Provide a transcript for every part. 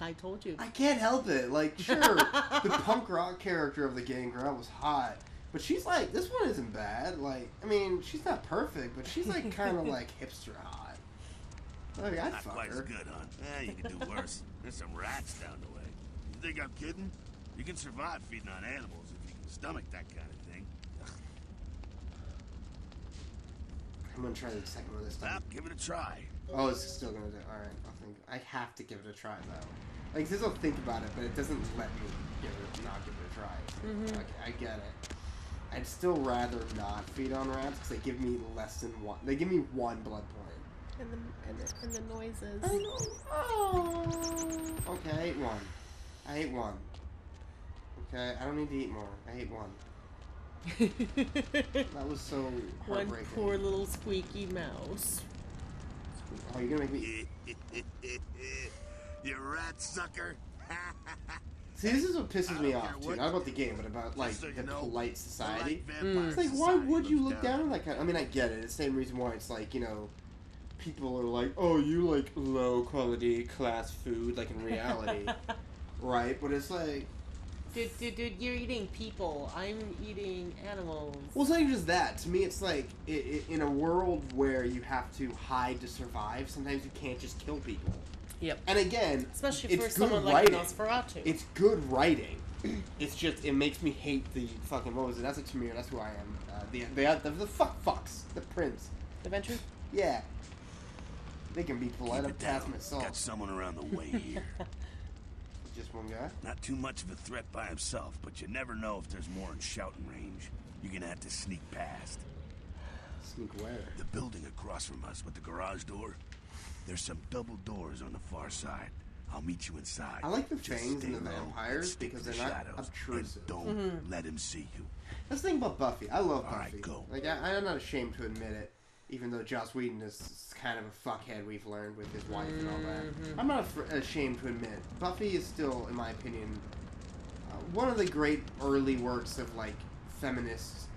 I told you. I can't help it. Like, sure, the punk rock character of the game, Grant, was hot. But she's like, this one isn't bad. Like, I mean, she's not perfect, but she's like kind of like hipster hot. Like, I'd fuck quite her. as good, huh? Yeah, you can do worse. There's some rats down the way. You think I'm kidding? You can survive feeding on animals if you can stomach that kind of thing. I'm gonna try the second one this time. Well, give it a try. Oh, it's still gonna do. All right, I'll think. I have to give it a try though. Like, this, I'll think about it, but it doesn't let me not give it a try. Mm-hmm. Like, I get it. I'd still rather not feed on rats because they give me less than one. They give me 1 blood point. And the noises. I know. Oh. Okay, I ate 1. I ate 1. Okay, I don't need to eat more. I ate 1. That was so heartbreaking. One poor little squeaky mouse. Oh, you're gonna make me... You rat sucker. See, this is what pisses me off, too. Not about the game, but about, like, the polite society. It's like, why would you look down on that kind of... I mean, I get it. It's the same reason why it's like, you know, people are like, oh, you like low-quality class food, like, in reality. Right? But it's like... Dude, you're eating people. I'm eating animals. Well, it's not even just that. To me, it's like, in a world where you have to hide to survive, sometimes you can't just kill people. Yep. And again, especially it's for good someone writing. like Nosferatu. It's good writing. It's just, it makes me hate the fucking, what was it? That's a Tamir, that's who I am. The fucks. The prince. The Venture? Yeah. They can be polite up past myself. Got someone around the way here. Just one guy? Not too much of a threat by himself, but you never know if there's more in shouting range. You're gonna have to sneak past. Sneak where? The building across from us with the garage door. There's some double doors on the far side. I'll meet you inside. I like the Just fangs stay in the low vampires and stick because to they're the not shadows, obtrusive. and don't let him see you. That's the thing about Buffy. I love Buffy. All right, go. Like, I'm not ashamed to admit it, even though Joss Whedon is kind of a fuckhead, we've learned, with his wife and all that. I'm not ashamed to admit. Buffy is still, in my opinion, one of the great early works of, like, feminists.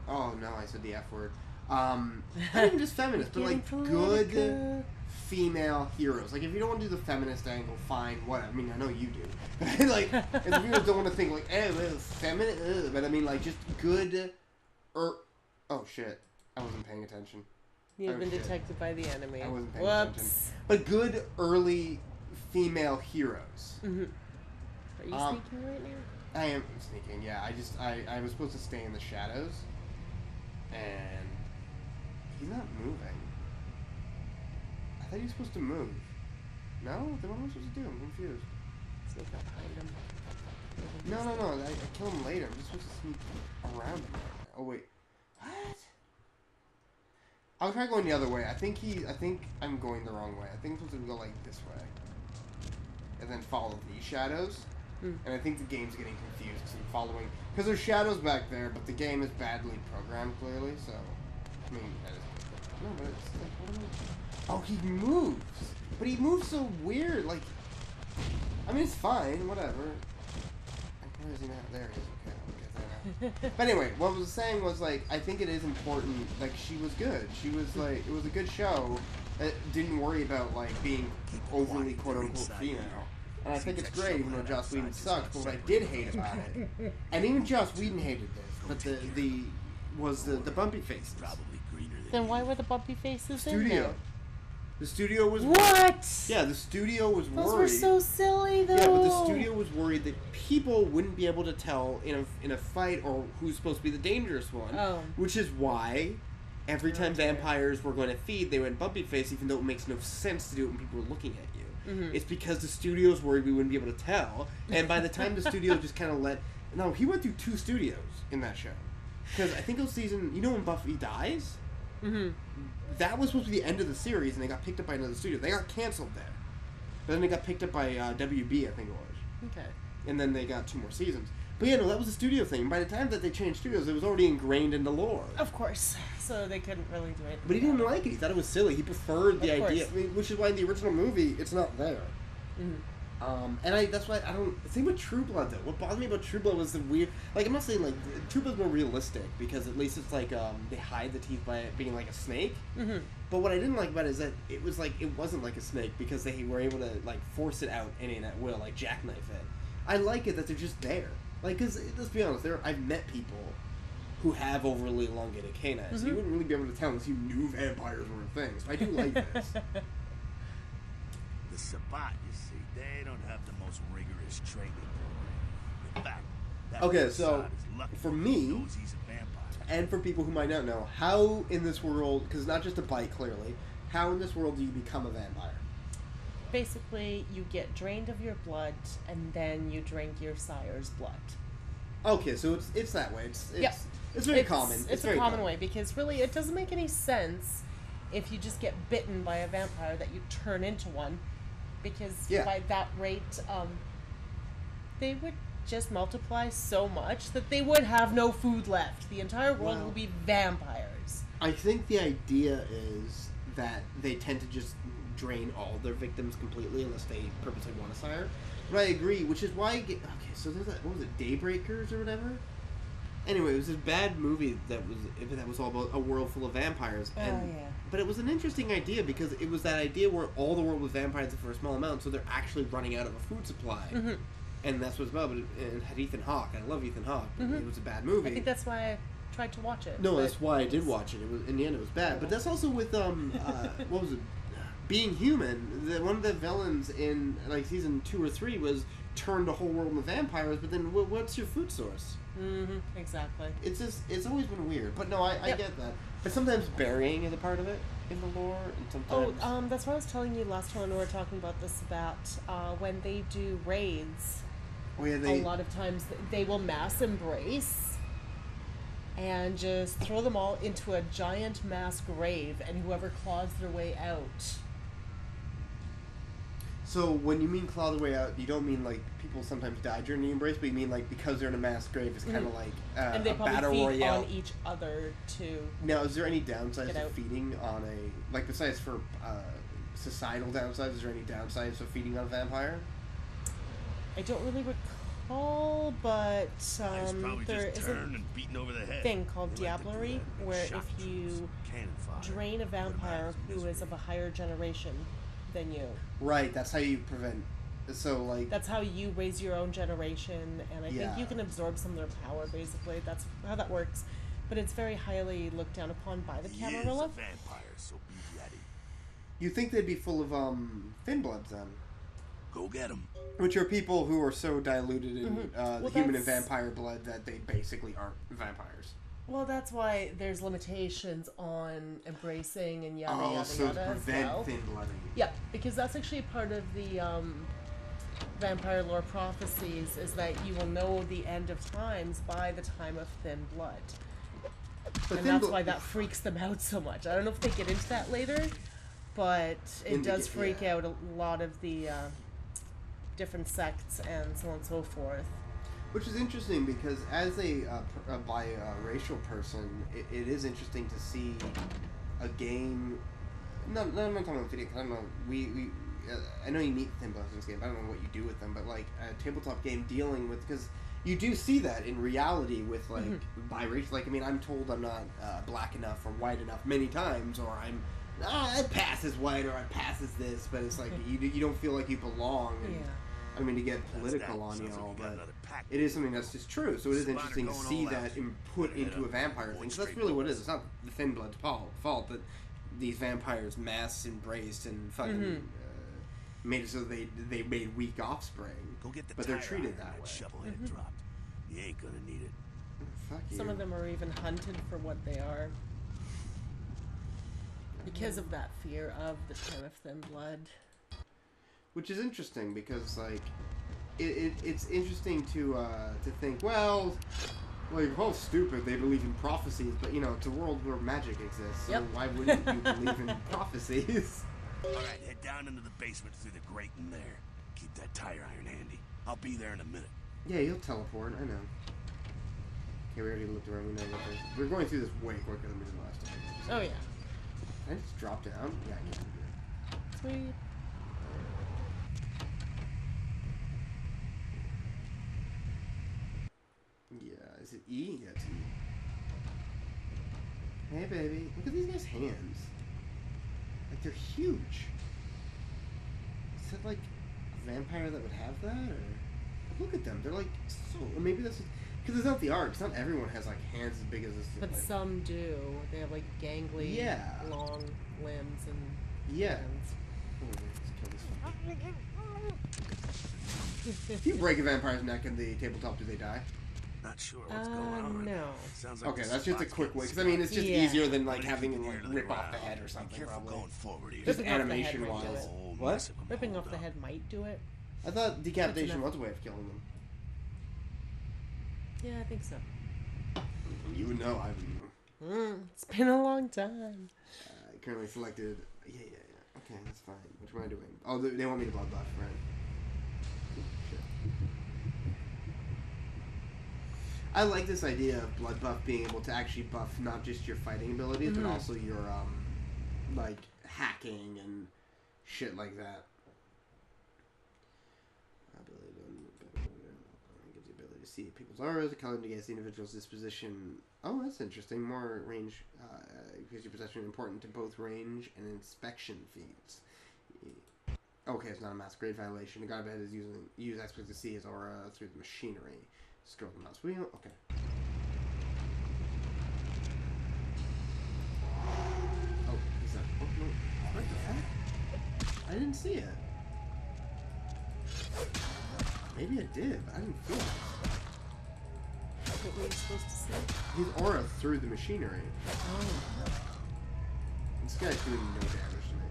Oh, no, I said the F word. Not even just feminists, but, like, good female heroes. Like, if you don't want to do the feminist angle, fine, what? I mean, I know you do. Like, if people don't want to think, like, eh, well, feminist, but I mean, like, just good, oh, shit. I wasn't paying attention. You've been detected by the enemy. I wasn't paying attention. But good early female heroes. Mm-hmm. Are you sneaking right now? I am sneaking, yeah. I was supposed to stay in the shadows. And he's not moving. I thought he was supposed to move. No? Then what am I supposed to do? I'm confused. Sneak up behind him. No. I kill him later. I'm just supposed to sneak around him. Oh, wait. What? I'll try going the other way. I think I'm going the wrong way. I think I'm supposed to go like this way. And then follow these shadows. And I think the game's getting confused because I'm following... Because there's shadows back there, but the game is badly programmed, clearly, so... I mean, that is... No, but it's like... What am I... Oh, he moves! But he moves so weird, like... I mean, it's fine, whatever. Where is he now? There he is. Okay, I'll get there now. But anyway, what I was saying was, like, I think it is important, like, she was good. She was, like, it was a good show that didn't worry about, like, being overly quote-unquote female. And I think it's great, even though Joss Whedon sucks, but what I did hate about it, and even Joss Whedon hated this, but the bumpy faces. Then why were the bumpy faces in there? The studio was... What? Yeah, the studio was worried. Those were so silly, though. Yeah, but the studio was worried that people wouldn't be able to tell in a fight or who's supposed to be the dangerous one. Oh. Which is why every time vampires were going to feed, they went bumpy face, even though it makes no sense to do it when people are looking at you. Mm-hmm. It's because the studio's worried we wouldn't be able to tell. And by the time the studio just kind of let... No, he went through 2 studios in that show. Because I think it was season... You know when Buffy dies? Mm-hmm. That was supposed to be the end of the series, and they got picked up by another studio. They got canceled there. But then they got picked up by WB, I think it was. Okay. And then they got 2 more seasons. But yeah, no, that was the studio thing. And by the time that they changed studios, it was already ingrained in the lore. Of course. So they couldn't really do it. But he didn't like it. He thought it was silly. He preferred the idea. I mean, which is why in the original movie, it's not there. Mm-hmm. And that's why I don't. Same with True Blood though. What bothered me about True Blood was the weird. Like I'm not saying like True Blood's more realistic because at least it's like they hide the teeth by it being like a snake. Mm-hmm. But what I didn't like about it is that it was like it wasn't like a snake because they were able to like force it out in at will, like jackknife it. I like it that they're just there. Like, cause let's be honest, I've met people who have overly elongated canines. Mm-hmm. So you wouldn't really be able to tell unless you knew vampires were a thing. So I do like this. The Sabbat, you see, they don't have the most rigorous training program. In fact, that Okay, so Mossad is lucky for he me, knows he's a vampire. and for people who might not know, how in this world, because it's not just a bite, clearly, how in this world do you become a vampire? Basically, you get drained of your blood, and then you drink your sire's blood. Okay, so it's that way. It's very common. It's very a common way because really it doesn't make any sense if you just get bitten by a vampire that you turn into one, because by that rate, they would just multiply so much that they would have no food left. The entire world will be vampires. I think the idea is that they tend to just drain all their victims completely unless they purposely want a sire. But I agree, which is why okay, so there's that, what was it, Daybreakers or whatever? Anyway, it was this bad movie that was all about a world full of vampires. But it was an interesting idea because it was that idea where all the world was vampires for a small amount, so they're actually running out of a food supply. Mm-hmm. And that's what it's about. But it had Ethan Hawke. I love Ethan Hawke. But it was a bad movie. I think that's why I tried to watch it. No, that's why I did watch it. It was, in the end, it was bad. But that's also with what was it? Being Human. One of the villains in like season 2 or 3 was turned the whole world into vampires. But then, what's your food source? Mm-hmm. Exactly. It's always been weird. But no, I get that. But sometimes burying is a part of it in the lore, and sometimes. That's what I was telling you last time when we were talking about this. About when they do raids. Oh, yeah, a lot of times they will mass embrace and just throw them all into a giant mass grave, and whoever claws their way out. So when you mean claw their way out, you don't mean like people sometimes die during the embrace, but you mean like because they're in a mass grave, it's kind of like and they a battle feed royale on each other too. Now, is there any downsides of feeding on a besides for societal downsides? Is there any downsides of feeding on a vampire? I don't really recall, but there is a thing called diablerie, where if you drain a vampire who is of a higher generation than you. Right, that's how you prevent. So, like... That's how you raise your own generation, and I think you can absorb some of their power, basically. That's how that works. But it's very highly looked down upon by the Camarilla. So be ready. You think they'd be full of, Thin Bloods, then? Go get them. Which are people who are so diluted in human and vampire blood that they basically aren't vampires. Well, that's why there's limitations on embracing and yada yada so yada. To prevent thin blooding. Yeah, because that's actually part of the vampire lore prophecies, is that you will know the end of times by the time of thin blood. And that's why that freaks them out so much. I don't know if they get into that later, but it does freak out a lot of the different sects and so on and so forth. Which is interesting because as a biracial person, it is interesting to see a game. No, I'm not talking about video. Cause I don't know. I know you meet thin bloods in this game. I don't know what you do with them, but like a tabletop game dealing with, because you do see that in reality with like biracial. Like, I mean, I'm told I'm not black enough or white enough many times, or I pass as white or I pass as this, but it's like you don't feel like you belong. And, I mean, to get political on you all, but it is something that's just true. So it is interesting to see that put into a vampire thing. So that's really what it is. It's not the Thin Blood's fault that these vampires mass embraced and fucking made it so they made weak offspring. Go get the but they're treated that way. Shovelhead dropped. You ain't gonna need it. Fuck you. Some of them are even hunted for what they are, because of that fear of the time of Thin Blood. Which is interesting because, like, it's interesting to think, well, like, oh, stupid, they believe in prophecies, but, you know, it's a world where magic exists, so why wouldn't you believe in prophecies? Alright, head down into the basement through the grate in there. Keep that tire iron handy. I'll be there in a minute. Yeah, you'll teleport, I know. Okay, we already looked around, we know what this. We're going through this way quicker than we did last time. Oh, yeah. Can I just drop down? Yeah, I can do it. Sweet. E gets E. Hey, baby. Look at these guys' hands. Like, they're huge. Is that, like, a vampire that would have that? Or... Look at them. They're, like, so... Or maybe that's... Because it's not the art. Because not everyone has, like, hands as big as this. But like, some do. They have, like, gangly, long limbs and hands. Oh, let's kill this one. If you break a vampire's neck in the tabletop, do they die? Not sure what's going on. No. Sounds like Okay, that's just a quick way. Because, I mean, it's just easier than, like, having him, like, rip off the head or something, Careful probably. going forward here. Just Ripping off the head animation-wise. might do it. What? Ripping off the head might do it. I thought decapitation was a way of killing them. Yeah, I think so. You would know, I wouldn't know. It's been a long time. Currently selected. Yeah. Okay, that's fine. Which one am I doing? Oh, they want me to blood buff, right? Shit. I like this idea of blood buff being able to actually buff not just your fighting abilities, but also your like hacking and shit like that. Gives the ability to see people's auras, the color indicates the individual's disposition. Oh, that's interesting. More range, because your perception is important to both range and inspection feats. Okay, it's not a masquerade violation. The god of head is use aspects to see his aura through the machinery. Scroll the mouse wheel. Okay. Oh, is that? Oh no! What the heck? I didn't see it. Maybe I did, but I didn't feel it. What were you supposed to see? His aura through the machinery. Oh. This guy's doing no damage to me.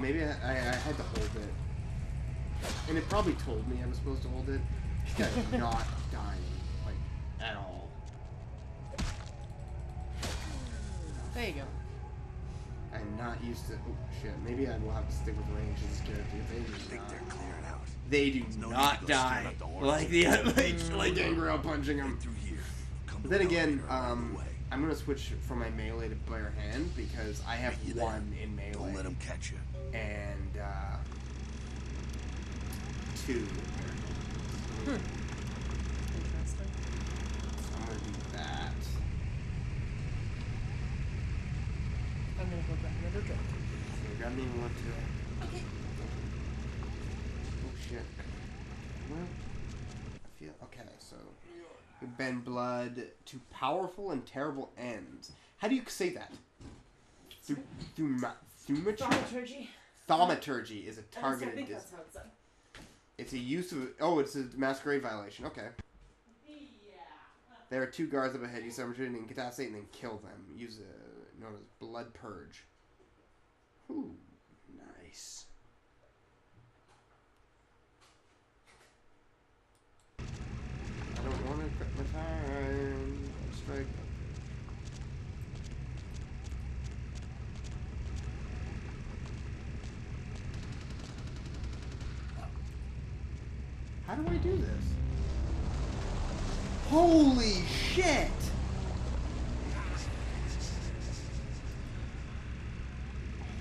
Maybe I had to hold it. And it probably told me I was supposed to hold it. This guy is not dying, like, at all. There you go. I'm not used to... Oh, shit. Maybe I will have to stick with range in this character. I think they're clearing out. They do not die. Like the like Gangrel punching them. But then again, I'm going to switch from my melee to bare hand because I have one in melee. Don't let them catch you. And, 2 in bare hand. Interesting. I'm going to do that. I'm going to go grab another drink. Okay, grab me one too. Okay. Oh shit. Well, I feel... Okay, so... You bend blood to powerful and terrible ends. How do you say that? Thaumaturgy. Thaumaturgy is a targeted... I think that's how it's done. It's a use of... Oh, it's a masquerade violation. Okay. Yeah. There are 2 guards up ahead. Use thaumaturgy and incapacitate and then kill them. Use a... known as blood purge. Ooh, nice. I don't want to quit my time. Strike. How do I do this? Holy shit!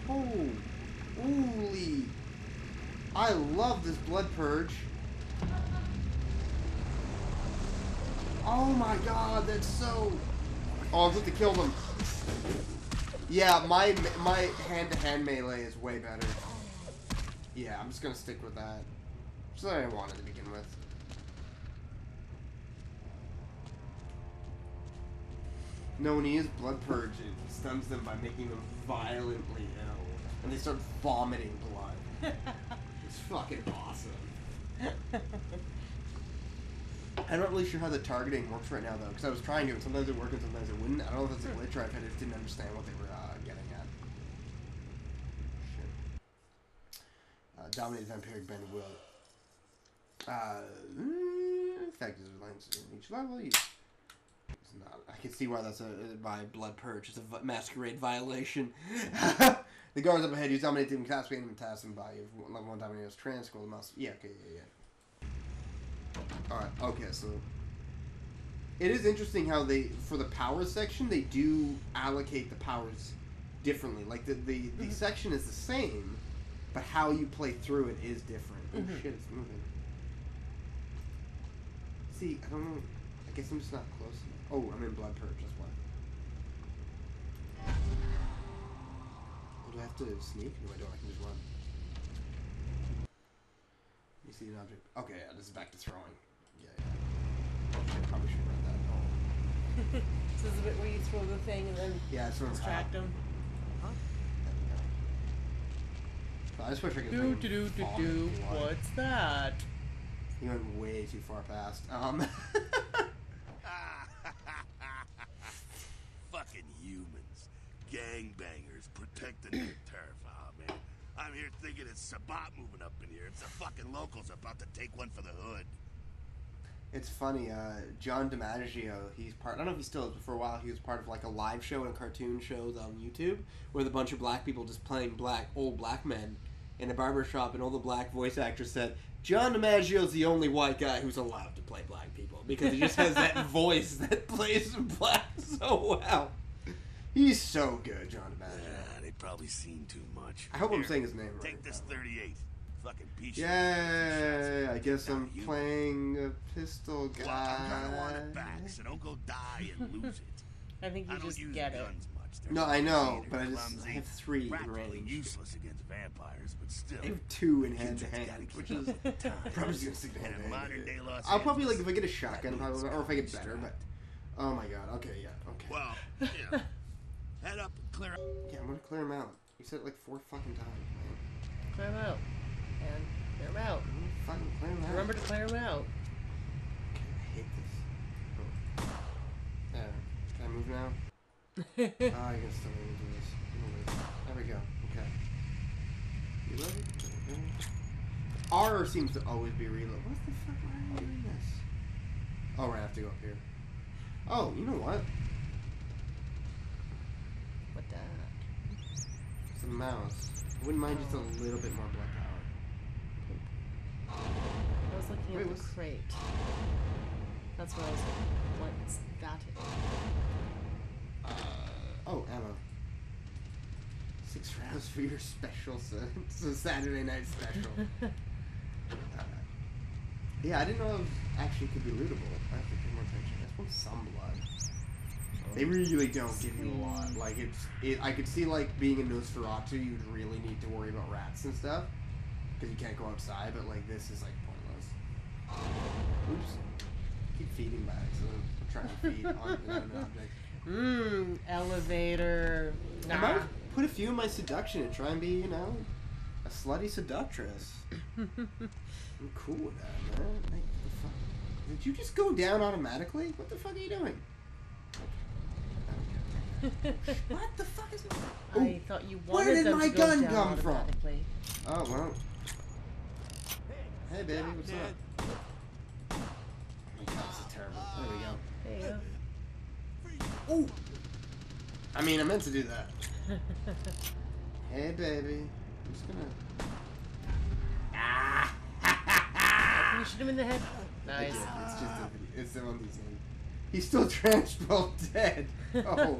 Holy! I love this blood purge. Oh my god, that's so... Oh, I'm supposed to kill them. Yeah, my hand-to-hand melee is way better. Yeah, I'm just gonna stick with that. Just what I wanted to begin with. No, when he uses blood purge, it stuns them by making them violently ill. And they start vomiting blood. It's fucking awesome. I'm not really sure how the targeting works right now, though, because I was trying to, and sometimes it worked and sometimes it wouldn't. I don't know if it's a glitch or if I just didn't understand what they were getting at. Shit. Dominated vampiric band will. Effective lines in each level. It's not. I can see why that's by blood purge. It's a masquerade violation. The guards up ahead use dominate them, cast pain and task them by level 1 dominate as trans, scroll the mouse. Yeah, okay, yeah. Alright, okay, so it is interesting how they, for the powers section, they do allocate the powers differently. Like, the section is the same, but how you play through it is different. Oh shit, it's moving. See, I don't know. I guess I'm just not close enough. Oh, I'm in Blood Purge, that's why. Oh, do I have to sneak? No, I don't. I can just run. You see an object. Okay, yeah, this is back to throwing. Yeah. I probably should run that. This is a bit where you throw the thing and then distract them. Huh? I just wish I could What's that? You went way too far past. Fucking humans. Gangbangers protecting their turf. Oh, man. I'm here thinking it's Sabat moving up in here. It's the fucking locals about to take one for the hood. It's funny, John DiMaggio, he's part, I don't know if he still is, but for a while he was part of like a live show and cartoon shows on YouTube with a bunch of black people just playing old black men in a barber shop, and all the black voice actors said, John DiMaggio's the only white guy who's allowed to play black people because he just has that voice that plays black so well. He's so good, John DiMaggio. Yeah, they've probably seen too much. I hope I'm saying his name right. Take this 38. Fucking piece. Yay! I guess I'm playing a pistol guy. Well, I'm gonna want it back, so don't go die and lose it. I think you just get it. No, I know, but I have 3 in range. Useless against vampires, but still. I have 2 in hand-to-hand, which is probably just gonna stick to hand-to-hand. I'll probably, like, if I get a shotgun, probably, or if I get better, but... Oh my god, okay, yeah, okay. Well, yeah. Head up and clear out. Yeah, I'm gonna clear him out. You said it like 4 fucking times, man. Clear him out. And clear him out. Fucking clear him out. Remember to clear him out. Okay, I hate this. Oh. There. Can I move now? I can still do this. There we go. Okay. You ready? R seems to always be reload. What the fuck? Why are you doing this? Oh, right, I have to go up here. Oh, you know what? What that? It's a mouse. I wouldn't mind just a little bit more blood power. I was looking at the crate. That's what I was like, what's that? Oh, ammo. 6 rounds for your special, so Saturday night special. Yeah, I didn't know it actually could be lootable. I have to pay more attention. I just want some blood. They really don't give you a lot. Like, I could see, like, being in Nosferatu, you'd really need to worry about rats and stuff. Because you can't go outside, but, like, this is, like, pointless. Oops. Keep feeding by accident. I'm trying to feed on an object. Elevator. Nah. I might put a few in my seduction and try and be, you know, a slutty seductress. I'm cool with that, man. Like, what the fuck? Did you just go down automatically? What the fuck are you doing? What the fuck is going on? I thought you wanted them to go down automatically. Oh, well. Hey, baby, what's up? Oh my god, this is terrible. There we go. There you go. Oh! I mean, I meant to do that. Hey, baby. I'm just gonna... Ah! You shoot him in the head. Nice. It's just a video. It's one of these things. He's still tranced, well dead. Oh.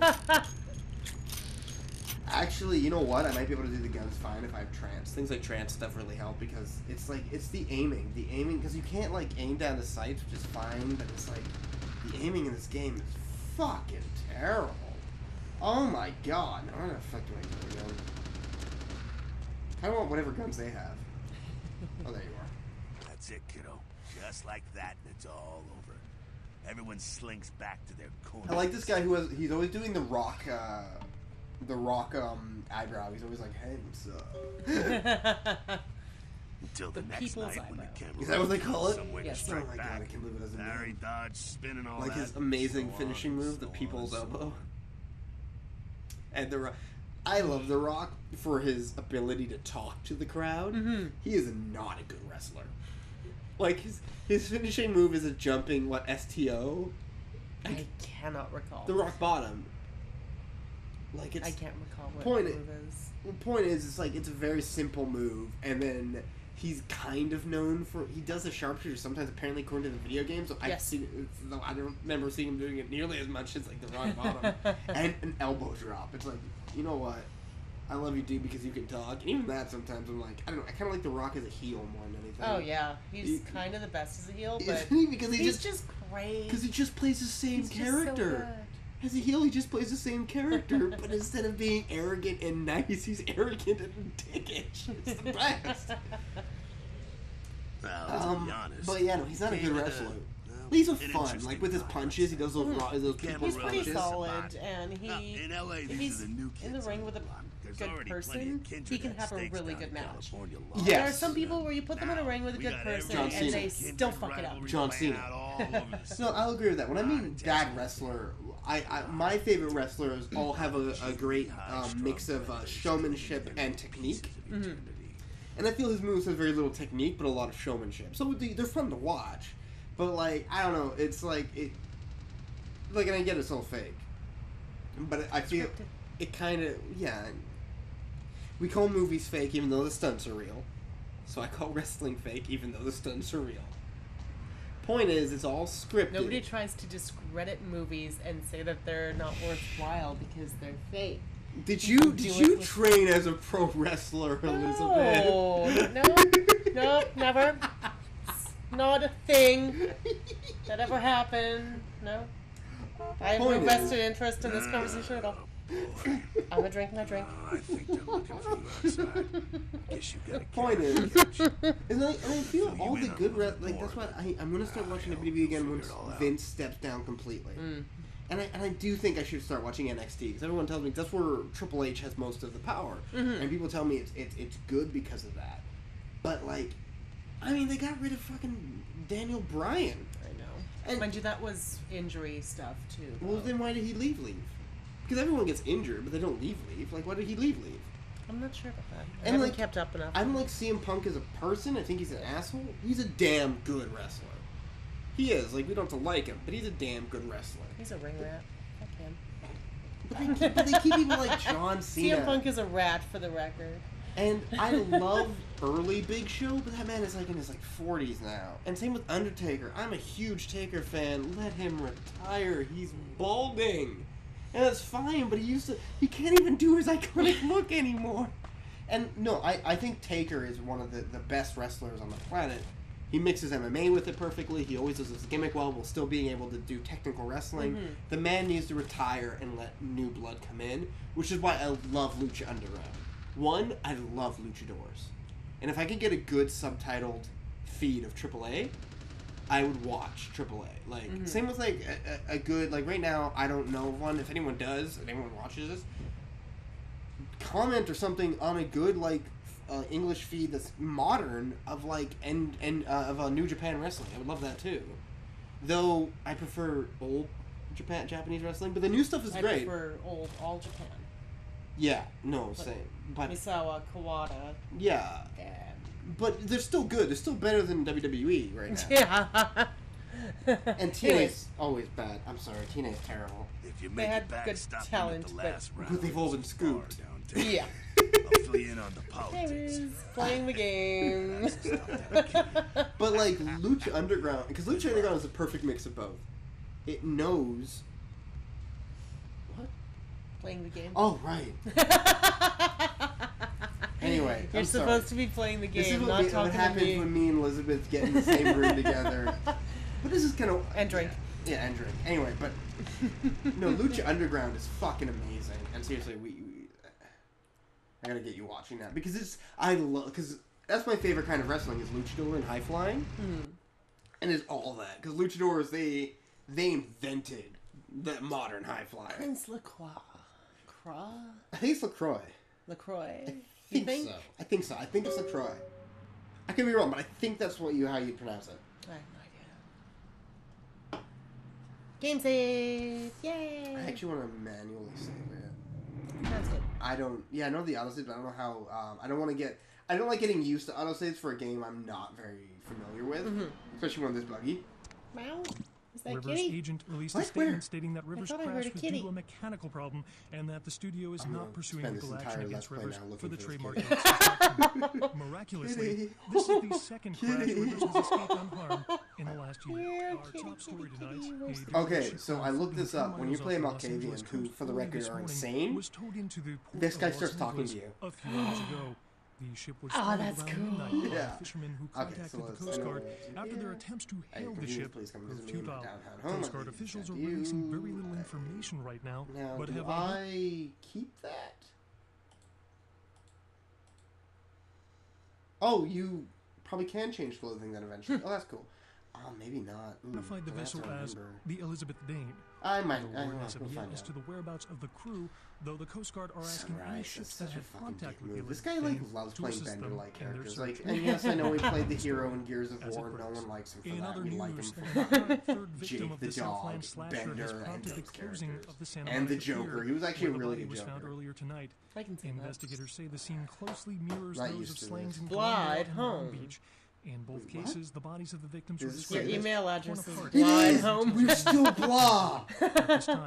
Actually, you know what? I might be able to do the guns fine if I have trance. Things like trance stuff really help because it's like, it's the aiming. The aiming, because you can't like aim down the sights, which is fine, but it's like, the aiming in this game is fucking terrible. Oh my god. Now I'm gonna fuck do I do again? I want whatever guns they have. Oh, there you are. That's it, kiddo. Just like that, and it's all over. Everyone slinks back to their corner. I like this guy he's always doing the rock eyebrow. He's always like, hey, what's up? Until the next night when the camera is that what they call it? Yes. Oh my god, I can't believe it doesn't Barry Dodge spinning all like that. his amazing finishing move, the people's elbow. And the Rock. I love The Rock for his ability to talk to the crowd. Mm-hmm. He is not a good wrestler. Like, his finishing move is a jumping, STO? I cannot recall. The Rock Bottom. Like, it's... I can't recall what the move is. The point is, it's like, it's a very simple move, and then he's kind of known for... He does a sharpshooter sometimes, apparently, according to the video games. So yes. I don't remember seeing him doing it nearly as much as, like, the Rock Bottom. And an elbow drop. It's like, you know what? I love you, dude, because you can talk. And even that, sometimes, I'm like, I don't know, I kind of like The Rock as a heel more than anything. Oh, yeah. He's kind of the best as a heel, but... Because he's just right? Because he just plays the same He's character. As a heel, he just plays the same character, but instead of being arrogant and nice, he's arrogant and dickish. It's the best. Well, to be honest, but yeah, no, he's not a good wrestler. He's a fun, like with his punches, he does those people's He's pretty punches. solid, and he, in LA, if he's in the ring with a good person, he can have a really good match. Yes. There are some people where you put them in a ring with a good person and they still fuck it up. John Cena. No, I'll agree with that. When I mean bad wrestler, my favorite wrestlers all have a great mix of showmanship and technique. Mm-hmm. And I feel his moves have very little technique, but a lot of showmanship. So they're fun to watch. But, like, I don't know, it's like, and I get it's all fake. But I feel, it kind of, yeah. We call movies fake even though the stunts are real. So I call wrestling fake even though the stunts are real. Point is, it's all scripted. Nobody tries to discredit movies and say that they're not worthwhile because they're fake. Did you train as a pro wrestler, Elizabeth? No, never. Not a thing that ever happened. No. I have no vested interest in this conversation at all. I'm a drink. I think they're looking for you outside. Guess you gotta Point is, and I feel all the good that's why I'm gonna start watching WWE again once Vince steps down completely. And I do think I should start watching NXT because everyone tells me that's where Triple H has most of the power, and people tell me it's good because of that. But like, I mean, they got rid of fucking Daniel Bryan. I know. And mind you, that was injury stuff too. Well, then why did he leave? Because everyone gets injured, but they don't leave. Like, why did he leave? I'm not sure about that. I haven't kept up enough. I don't like CM Punk as a person. I think he's an asshole. He's a damn good wrestler. He is. Like, we don't have to like him, but he's a damn good wrestler. He's a ring rat. Fuck him. But they keep people like John Cena. CM Punk is a rat, for the record. And I love early Big Show, but that man is like in his 40s now. And same with Undertaker. I'm a huge Taker fan. Let him retire. He's balding. And that's fine, but he can't even do his iconic look anymore. And no, I think Taker is one of the best wrestlers on the planet. He mixes MMA with it perfectly. He always does his gimmick well while still being able to do technical wrestling. Mm-hmm. The man needs to retire and let new blood come in, which is why I love Lucha Underground. One, I love luchadors. And if I could get a good subtitled feed of AAA, I would watch AAA. Like, same with, a good, right now, I don't know one. If anyone does, if anyone watches this, comment or something on a good, English feed that's modern of, of New Japan wrestling. I would love that, too. Though, I prefer old Japanese wrestling, but the new stuff is great. I prefer old All Japan. Yeah, no, same. But Misawa, Kawada. Yeah. But they're still good. They're still better than WWE right now. Yeah. And TNA's always bad. I'm sorry, TNA's terrible. If you they make had it bad, good stop talent, at the last round. But they've all been scooped. Yeah. I'll fill you in on the politics. Playing the game. But Lucha Underground, because Lucha Underground is a perfect mix of both. It knows. What? Playing the game. Oh, right. Anyway, you're supposed to be playing the game, this is not talking to me. What happens when me and Elizabeth get in the same room together. But this is kind of... And drink. Yeah, and drink. Anyway, but... No, Lucha Underground is fucking amazing. And seriously, I gotta get you watching that. Because because that's my favorite kind of wrestling, is luchador and high flying. And it's all that. Because luchadors, they invented the modern high flyer. Prince LaCroix. I think it's LaCroix. LaCroix? I think so. I think it's LaCroix. I could be wrong, but I think that's how you pronounce it. I have no idea. Game save! Yay! I actually want to manually save it. That's good. I know the autosaves, but I don't know how. I don't like getting used to autosaves for a game I'm not very familiar with, especially one this buggy. Meow. Is that Rivers' Kitty? agent released a statement stating that Rivers' crash was due to a mechanical problem and that the studio is not pursuing legal action against Rivers for the trademark rights. Miraculously, this is the second crash Rivers has escaped unharmed in the last year. Our top story tonight. Okay, so I looked this up. When you play Malkavian, who, for the record, are insane, this guy starts talking to you. A few years ago. The ship was spotted around midnight by fishermen who contacted so the Coast Guard after their attempts to hail the ship proved futile. Coast Guard officials are releasing very little information right now, but have I keep that? Oh, you probably can change clothing then eventually. Oh, that's cool. Oh, maybe not. Identified the vessel as the Elizabeth Dane. I might. No word as of yet as to the whereabouts of the crew, though the Coast Guard are asking any ships that had contact with the This guy like loves playing Bender-like characters. Like, and yes, I know he played the hero in Gears of War. No one likes him for that. We like him for third victim of the Southland slasher has prompted the closing of the Santa and the Joker. He was actually a really good Joker. Joker. Found earlier tonight. I can see Investigators say the scene closely mirrors those of slayings in Blood Long Beach. In both cases, the bodies of the victims were described. Your email address is Blood Home. We're still blah.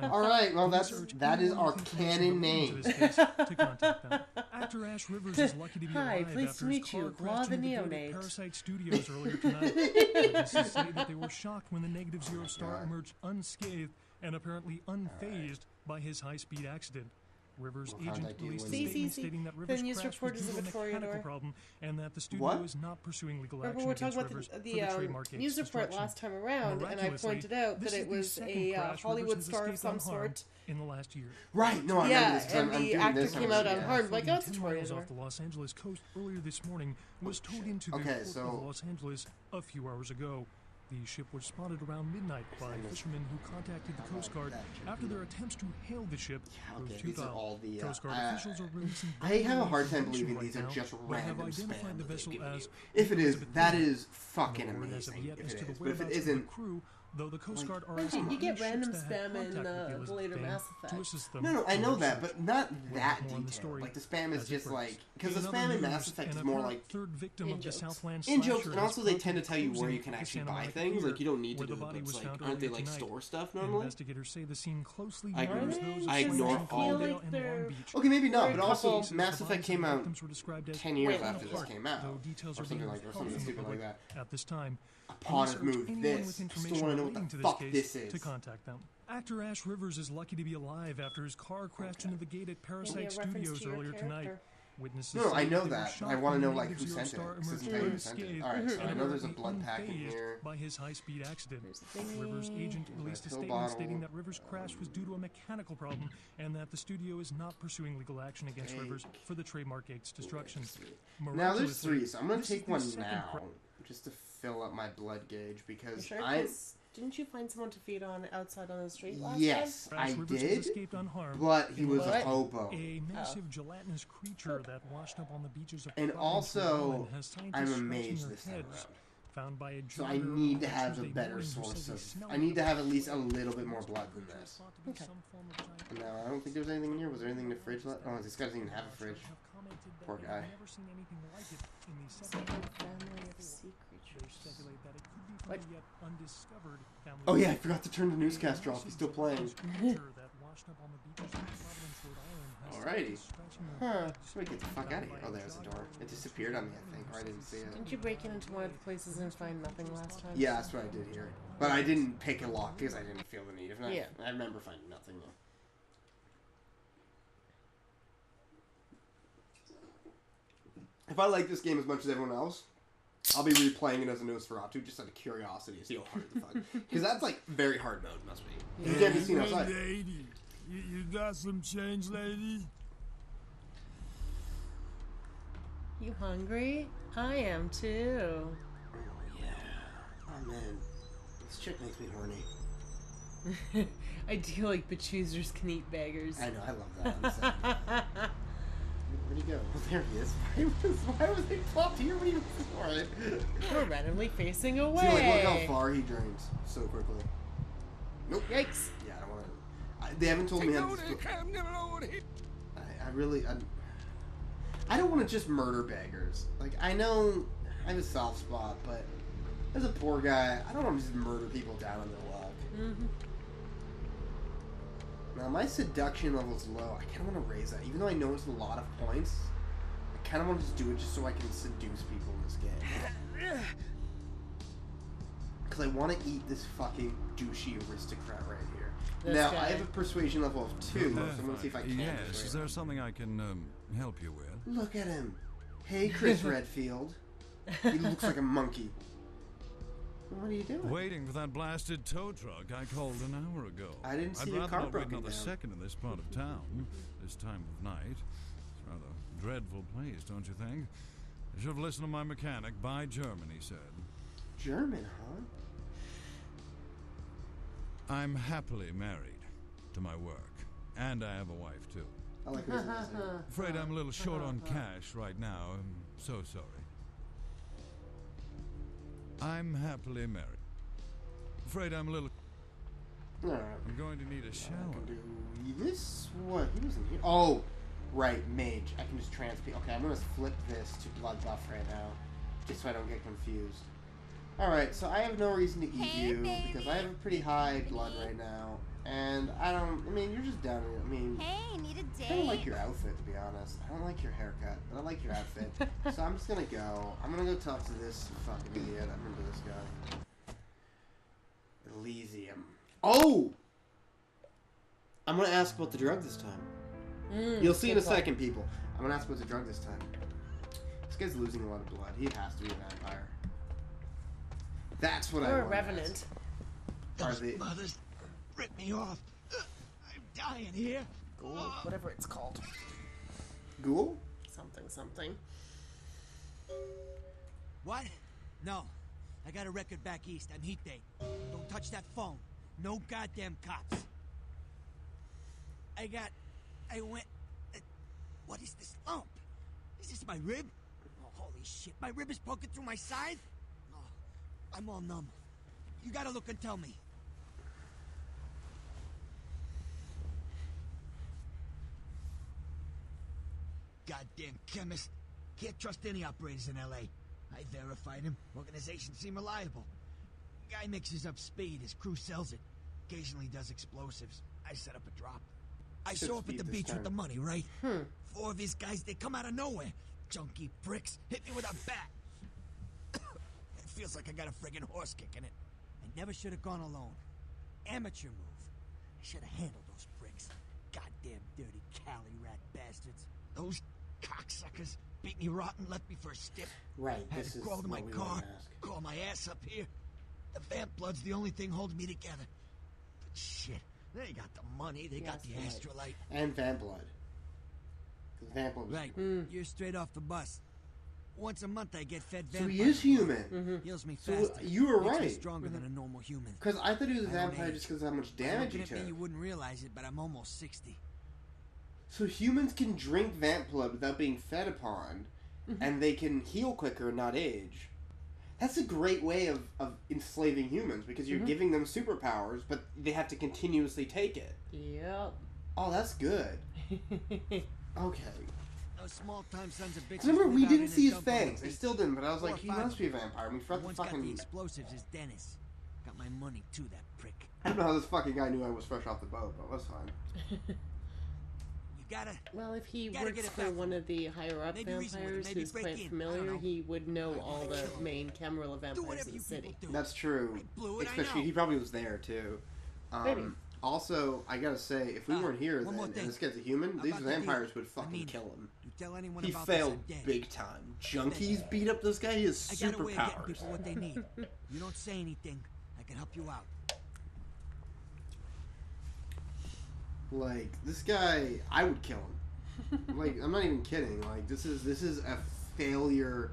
All right, well that is our canon name. To contact them. Actor Ash Rivers is lucky to be alive pleased after to meet his car you, crashed the into the neonate. Parasite Studios earlier tonight. Witnesses say that they were shocked when the negative zero star emerged unscathed and apparently unfazed by his high-speed accident. Rivers' agent released a statement stating that Rivers' crash was due to a mechanical problem and that the studio is not pursuing legal action against Rivers for the trademark news report last time around, and I pointed out that it was a Hollywood star of some sort in the last year. Right? No, I remember this. And the actor came out unharmed. Like, oh, it's a tornado. Off the Los Angeles coast earlier this morning was towed into the port of Los Angeles a few hours ago. The ship was spotted around midnight by fishermen who contacted the Coast Guard after their attempts to hail the ship proved futile. Coast Guard officials are releasing. I have a hard time believing these are just random spam. The vessel as if it is, that is fucking amazing. But if it isn't, though the Coast Guard are asking you get random spam in the later Mass Effect. No, I know that, but not that detailed. Like the spam is just like because the spam in Mass Effect is more like in jokes, and also they tend to tell you where you can actually buy things. Like you don't need to do it. It's like aren't they like store stuff normally? Investigators say the scene closely I ignore all the. Okay, maybe not, but also Mass Effect came out 10 years after this came out, or something stupid like that. At this time. Upon it moved this. Still want to know what the fuck this is. To contact them. Actor Ash Rivers is lucky to be alive after his car crashed into the gate at Parasite Studios earlier tonight. Witnesses no, I know that. I want to know like who sent it. Alright, so I know there's a blood pack in here. By his high-speed accident. Rivers' agent released a statement stating that Rivers' crash was due to a mechanical problem and that the studio is not pursuing legal action against Rivers for the trademark gate's destruction. Now there's 3, so I'm gonna take one now, just to fill up my blood gauge because didn't you find someone to feed on outside on the street last time? Yes, I did, but he was a hobo. A massive gelatinous creature that washed up on the beaches of and also, I'm amazed this time around. Found by a so I need to have a better source of. I need to have at least a little bit more blood than this. Okay. No, I don't think there was anything in here. Was there anything in the fridge left? Oh, this guy doesn't even have a fridge. Poor guy. What? Oh yeah, I forgot to turn the newscaster off. He's still playing. Alrighty. Huh. Should we get the fuck out of here? Oh, there's the door. It disappeared on me, I think, or I didn't see it. Didn't you break into one of the places and find nothing last time? Yeah, that's what I did here. But I didn't pick a lock because I didn't feel the need. If not, yeah. I remember finding nothing though. If I like this game as much as everyone else, I'll be replaying it as a Nosferatu just out of curiosity to see how hard the fuck. Because that's like very hard mode, must be. You can't be seen outside. Lady. You got some change, lady? You hungry? I am too. Oh yeah. Oh man. This chick makes me horny. I do like but choosers can eat beggars. I know, I love that. Where'd he go? Oh, there he is. Why was he plopped here when he was before it? We're randomly facing away. See, like, look how far he drains so quickly. Nope. Yikes. Yeah, I don't want to. They haven't told me how to. I really. I don't want to just murder beggars. Like, I know I have a soft spot, but as a poor guy, I don't want to just murder people down on their luck. Mm-hmm. Now, my seduction level is low. I kind of want to raise that. Even though I know it's a lot of points, I kind of want to just do it just so I can seduce people in this game. Because I want to eat this fucking douchey aristocrat right here. Now, I have a persuasion level of 2, so I'm going to see if I can. Yes, is there something I can help you with? Look at him. Hey, Chris Redfield. He looks like a monkey. What are you doing? Waiting for that blasted tow truck I called an hour ago. I didn't see your car broken down. I'd rather not wait another second in this part of town, this time of night. It's a rather dreadful place, don't you think? I should have listened to my mechanic. Buy German, he said. German, huh? I'm happily married to my work, and I have a wife, too. I like this. Afraid I'm a little short on cash right now. I'm so sorry. I'm happily married. Afraid I'm a little... Alright. I'm going to need a shower. I can do this? What? He wasn't here. Oh! Right, mage. I can just transfer. Okay, I'm gonna flip this to blood buff right now. Just so I don't get confused. Alright, so I have no reason to eat you, because I have a pretty high blood right now. And I mean, you're just down here. I mean, hey, need a date? I don't like your outfit, to be honest. I don't like your haircut, but I like your outfit. So I'm just gonna go. I'm gonna go talk to this fucking idiot. I remember this guy. Elysium. Oh! I'm gonna ask about the drug this time. You'll see in a second, people. I'm gonna ask about the drug this time. This guy's losing a lot of blood. He has to be a vampire. That's what I want. Or a revenant. Are they... Mothers rip me off. I'm dying here. Ghoul, whatever it's called. Ghoul? Something. What? No. I got a record back east. I'm heat date. Don't touch that phone. No goddamn cops. I went... What is this lump? Is this my rib? Oh, holy shit. My rib is poking through my side? Oh, I'm all numb. You gotta look and tell me. Goddamn chemist. Can't trust any operators in L.A. I verified him. Organizations seem reliable. Guy mixes up speed. His crew sells it. Occasionally does explosives. I set up a drop. I show up at the beach with the money, right? 4 of his guys, they come out of nowhere. Junky pricks. Hit me with a bat. It feels like I got a friggin' horse kick in it. I never should have gone alone. Amateur move. I should have handled those pricks. Goddamn dirty Cali rat bastards. Those cocksuckers beat me rotten, left me for a stiff. Right, Had to crawl to my car, call my ass up here. The vamp blood's the only thing holding me together. But shit, they got the money, they got the astrolite. And vamp blood. Vamp blood. Right, you're straight off the bus. Once a month I get fed So vampire. he is human. Heals me So faster. you were Makes me right. stronger than a normal human. Because I thought he was a I don't vampire age. just because of how much damage he Looking at me, took. you wouldn't realize it, but I'm almost 60. So humans can drink vamp blood without being fed upon, and they can heal quicker and not age. That's a great way of enslaving humans, because you're giving them superpowers, but they have to continuously take it. Yep. Oh, that's good. Okay. Those small-time sons of bitches. Remember, we live out didn't in see a his dump on the fangs. I beach. still didn't, but I was 4 or like, he 5 must be a of them. vampire. We forgot the One's got the fucking... explosives is Dennis. Got my money too, that prick. I don't know how this fucking guy knew I was fresh off the boat, but that's fine. You gotta... Well, if he Gotta works get it for back. one of the higher-up Maybe reason with it, vampires maybe who's break quite in. I familiar, don't know. he would know all the main Camarilla Do vampires whatever in you the city. people do. That's true. I blew it, I Especially, know. he probably was there, too. Maybe. Also, I gotta say, if we weren't here one then, more and thing. this guy's a human, these About the vampires deal. would fucking I mean, kill him. You tell anyone He about failed this, I'm dead. big time. Junkies beat up this guy, he has I got a way of getting superpowers. people what they need. You don't say anything, I can help you out. Like, this guy, I would kill him. Like, I'm not even kidding. Like, this is a failure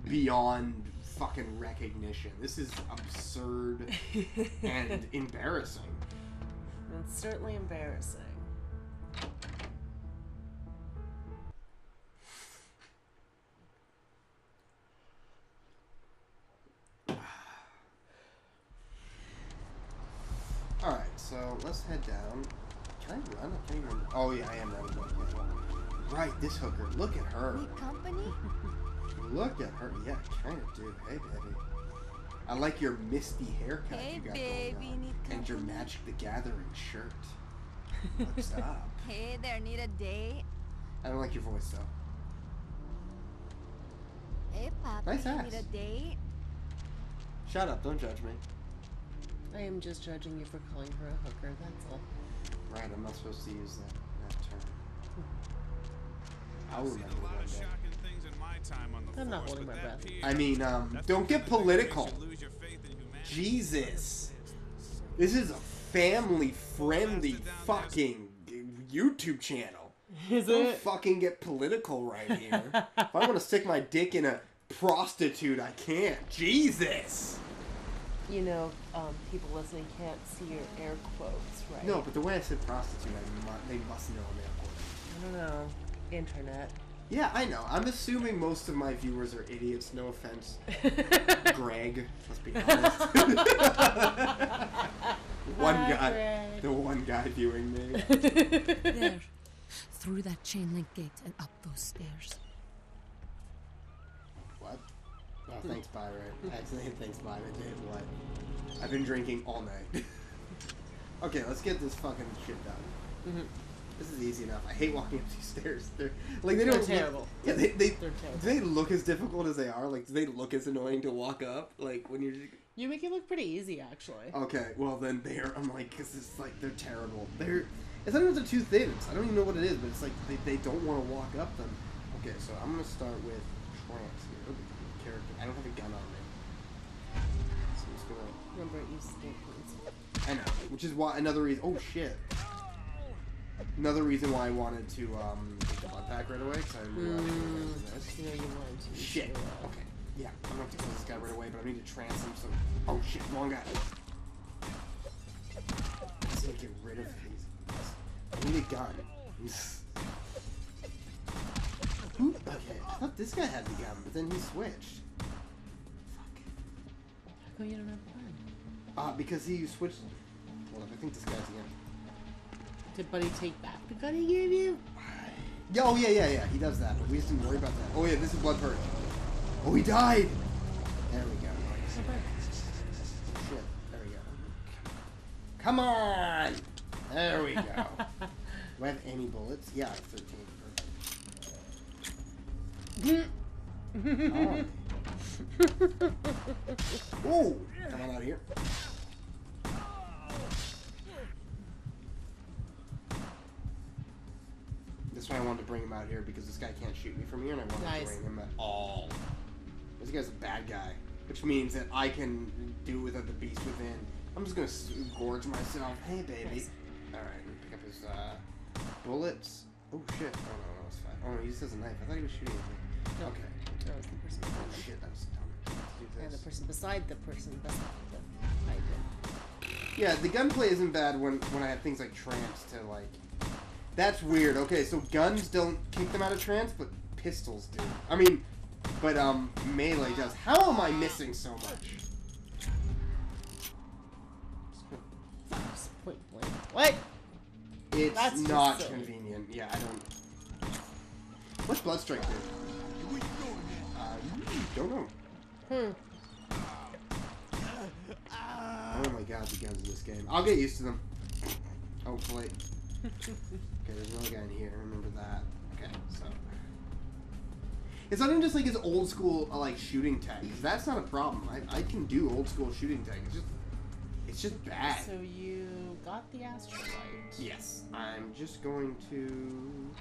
beyond fucking recognition. This is absurd and embarrassing. It's certainly embarrassing. Alright, so let's head down. Can I run? I can't even... Oh, yeah, I am running. Right, this hooker. Look at her. Need company? Look at her. Yeah, kind of do. Hey, baby. I like your misty haircut Hey, you got baby, going on. need And your company? Magic the Gathering shirt. What's up? Hey there, need a date? I don't like your voice, though. Hey, papi, Nice ass. need a date? Shut up. Don't judge me. I am just judging you for calling her a hooker, that's all. Right, I'm not supposed to use that term. I'll I've seen remember a lot one of day. shocking things in my I'm not holding my breath. I mean, don't get political. Jesus. This is a family-friendly fucking YouTube channel. Don't fucking get political right here. If I want to stick my dick in a prostitute, I can't. Jesus. You know, people listening can't see your air quotes, right? No, but the way I said prostitute, they must know I'm air quotes. I don't know. Internet. Yeah, I know. I'm assuming most of my viewers are idiots. No offense. Greg, let's be honest. The one guy viewing me. There. Through that chain link gate and up those stairs. What? Oh, thanks, Byron. Actually, thanks, Byron. What? I've been drinking all night. Okay, let's get this fucking shit done. Mm-hmm. This is easy enough. I hate walking up these stairs. They're terrible. Yeah, they do they look as difficult as they are? Like, do they look as annoying to walk up? Like, when you're... You make it look pretty easy, actually. Okay, well then I'm like, because it's like, they're terrible. It's not even the two things. I don't even know what it is, but it's like, they don't want to walk up them. Okay, so I'm going to start with trance here. Character. I don't have a gun on me. So I'm just going to... Remember, it uses points. I know, which is why, another reason... Oh, shit. Another reason why I wanted to take the blood pack right away, because I realized this. You know you wanted to. Shit. Okay. Yeah, I'm gonna have to kill this guy right away, but I need to trance him, so... Oh shit, wrong guy. Let's get rid of these. I need a gun. Okay, I thought this guy had the gun, but then he switched. Fuck. How come you don't have a gun? Because he switched... Hold up, I think this guy's the gun. Did Buddy take back the gun he gave you? Yeah, oh yeah, he does that, but we just didn't worry about that. Oh yeah, this is Blood Purge. Oh, he died! There we go. Shit, there we go. Come on! There we go. Do I have any bullets? Yeah, I have 13. Oh! Come on out of here. That's why I wanted to bring him out here, because this guy can't shoot me from here, and I wanted to bring him at all. This guy's a bad guy, which means that I can do without the beast within. I'm just gonna gorge myself. Hey, baby. Nice. Alright, let me pick up his bullets. Oh, shit. Oh, no, it's fine. Oh, no, he just has a knife. I thought he was shooting at me. No. Okay. That was the person beside Oh, shit, that was dumb. And the person beside the person beside the item. Yeah, the gunplay isn't bad when I have things like trance to, like... That's weird. Okay, so guns don't kick them out of trance, but pistols do. I mean, but melee does. How am I missing so much? Point blank. What? It's That's not convenient. Yeah, I don't... What's Bloodstrike do? Don't know. Oh my god, the guns in this game. I'll get used to them. Hopefully. Okay, there's another guy in here. Remember that. Okay, so... It's not even just like his old school like shooting tech, because that's not a problem. I can do old school shooting tech. It's just bad. So you got the astrolite. Yes. I'm just going to...